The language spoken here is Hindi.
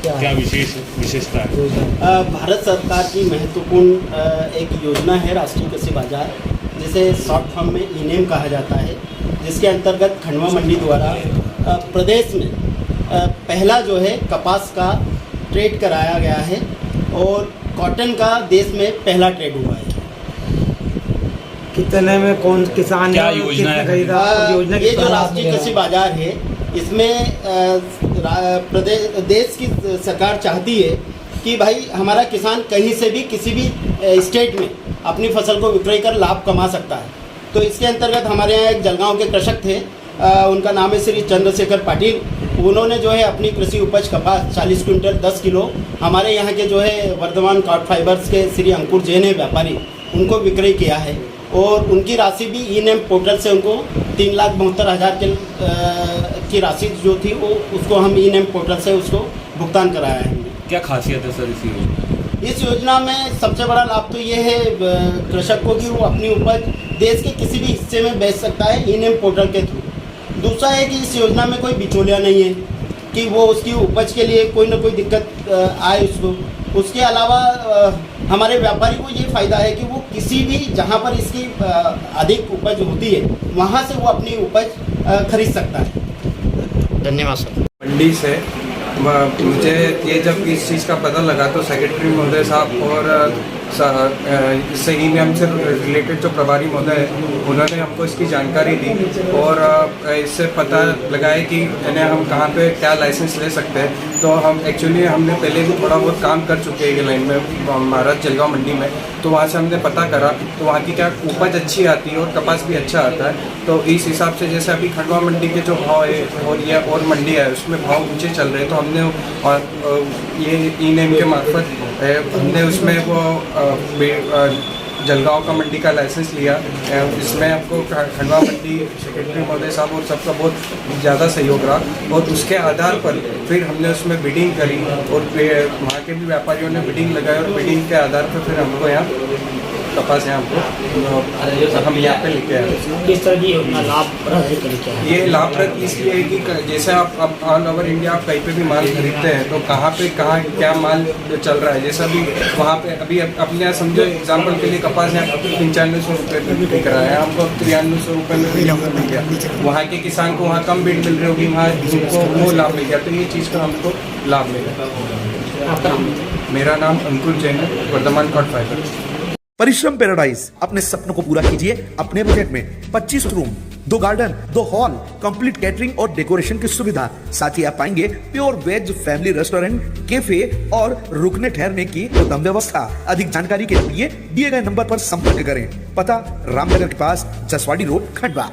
क्या विशेषता है? भारत सरकार की महत्वपूर्ण एक योजना है राष्ट्रीय कृषि बाजार, जिसे शॉर्ट फॉर्म में ईनेम कहा जाता है, जिसके अंतर्गत खंडवा मंडी द्वारा प्रदेश में पहला जो है कपास का ट्रेड कराया गया है और कॉटन का देश में पहला ट्रेड हुआ है। कितने में कौन किसान क्या है, योजना है? खरीदा योजना ये जो राष्ट्रीय कृषि बाजार है, इसमें देश की सरकार चाहती है कि भाई हमारा किसान कहीं से भी किसी भी स्टेट में अपनी फसल को विक्रय कर लाभ कमा सकता है। तो इसके अंतर्गत हमारे यहाँ एक जलगांव के कृषक थे, उनका नाम है श्री चंद्रशेखर पाटिल। उन्होंने जो है अपनी कृषि उपज कपास 40 क्विंटल 10 किलो हमारे यहाँ के जो है वर्धमान कार्ड फाइबर्स के श्री अंकुर जैन है व्यापारी, उनको विक्रय किया है और उनकी राशि भी ईनेम पोर्टल से उनको 3,72,000 की राशि जो थी वो उसको हम ईनेम पोर्टल से उसको भुगतान कराया है। क्या खासियत है सर इस योजना? इस योजना में सबसे बड़ा लाभ तो ये है कृषक को कि वो अपनी उपज देश के किसी भी हिस्से में बेच सकता है ईनेम पोर्टल के थ्रू। दूसरा है कि इस योजना में कोई बिचौलिया नहीं है कि वो उसकी उपज के लिए कोई ना कोई दिक्कत आए उसको। उसके अलावा हमारे व्यापारी को ये फ़ायदा है कि वो किसी भी जहाँ पर इसकी अधिक उपज होती है वहाँ से वो अपनी उपज खरीद सकता है। धन्यवाद सर। मंडी से मुझे ये जब इस चीज़ का पता लगा तो सेक्रेटरी महोदय साहब और इससे ईनेम से रिलेटेड जो प्रभारी महोदय है उन्होंने हमको इसकी जानकारी दी और इससे पता लगा है कि हम कहाँ पे क्या लाइसेंस ले सकते हैं। तो हम एक्चुअली हमने पहले भी थोड़ा बहुत काम कर चुके हैं ये लाइन में महाराज जलगांव मंडी में, तो वहाँ से हमने पता करा तो वहाँ की क्या उपज अच्छी आती है और कपास भी अच्छा आता है। तो इस हिसाब से जैसे अभी खंडवा मंडी के जो भाव है और ये और मंडी है उसमें भाव ऊँचे चल रहे हैं, तो हमने ये ईनेम के मार्फत हमने उसमें वो जलगांव का मंडी का लाइसेंस लिया। इसमें आपको खंडवा मंडी सेक्रेटरी महोदय साहब और सबका बहुत ज़्यादा सहयोग रहा और उसके आधार पर फिर हमने उसमें बिडिंग करी और वहाँ के भी व्यापारियों ने बिडिंग लगाई और बिडिंग के आधार पर फिर हमको यहाँ कपास यहाँ हमको हम यहाँ पे लेके आए। किस तरह की योजना लाभप्रद है लेके आए? ये लाभप्रद इसलिए है कि जैसे आप ऑल ओवर इंडिया आप कहीं पे भी माल खरीदते हैं तो कहाँ क्या माल चल रहा है, जैसा भी वहाँ पे अभी अपने यहाँ समझो एग्जाम्पल के लिए कपास यहाँ 9500 रुपये में बिक रहा है, हमको 9300 रुपये में बिक मिल गया, वहाँ के किसान को वहाँ कम बिड मिल रही होगी, वहाँ उनको वो लाभ मिल गया, तो ये चीज़ का हमको लाभ मिलेगा। मेरा नाम अंकुर जैन है, Vardhman card fibre. Parishram Paradise, अपने सपनों को पूरा कीजिए अपने बजट में। 25 room, 2 garden, 2 hall, complete catering और डेकोरेशन की सुविधा, साथ ही आप पाएंगे pure veg family restaurant, cafe और रुकने ठहरने की उत्तम व्यवस्था। अधिक जानकारी के लिए दिए गए नंबर पर संपर्क करें। पता रामनगर के पास जसवाड़ी रोड, खंडवा।